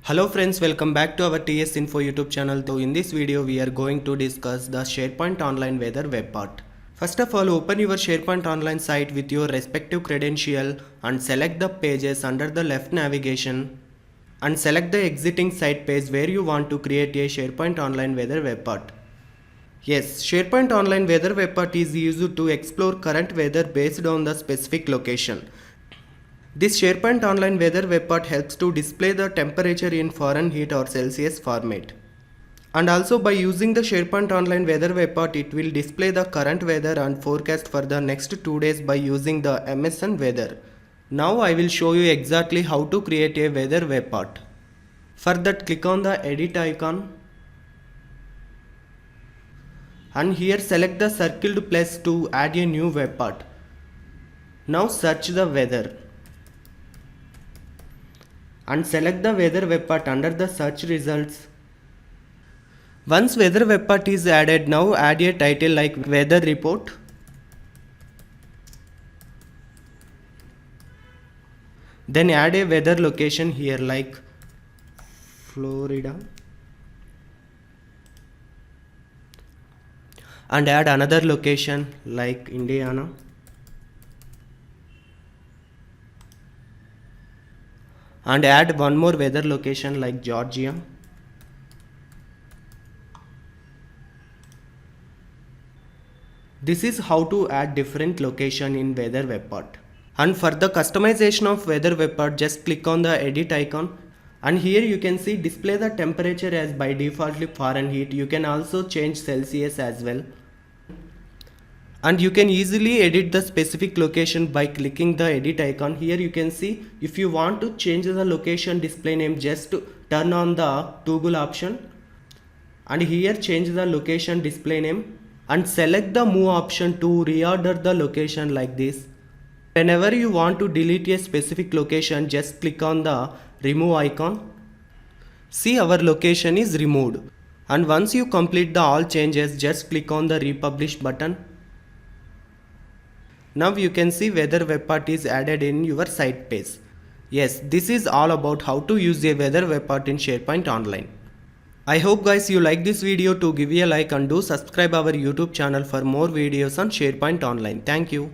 Hello friends, welcome back to our Tsinfo YouTube channel. So in this video we are going to discuss the SharePoint Online weather web part. First of all, open your SharePoint Online site with your respective credential and select the pages under the left navigation and select the exiting site page where you want to create a SharePoint Online weather web part. Yes, SharePoint Online weather web part is used to explore current weather based on the specific location. This SharePoint Online weather web part helps to display the temperature in Fahrenheit or Celsius format. And also by using the SharePoint Online weather web part, it will display the current weather and forecast for the next 2 days by using the MSN weather. Now I will show you exactly how to create a weather web part. For that, click on the edit icon and here select the circled plus to add a new web part. Now search the weather and select the weather web part under the search results. Once weather web part is added, now add a title like weather report. Then add a weather location here like Florida. And add another location like Indiana. And add one more weather location like Georgia. This is how to add different location in weather web part. And for the customization of weather web part, just click on the edit icon and here you can see display the temperature as by defaultly Fahrenheit. You can also change Celsius as well. And you can easily edit the specific location by clicking the edit icon. Here you can see if you want to change the location display name, just turn on the toggle option and here change the location display name and select the move option to reorder the location like this. Whenever you want to delete a specific location, just click on the remove icon. See, our location is removed. And once you complete the all changes, just click on the republish button. Now you can see weather web part is added in your site page. Yes, this is all about how to use a weather web part in SharePoint Online. I hope guys you like this video. To give a like and do subscribe our YouTube channel for more videos on SharePoint Online. Thank you.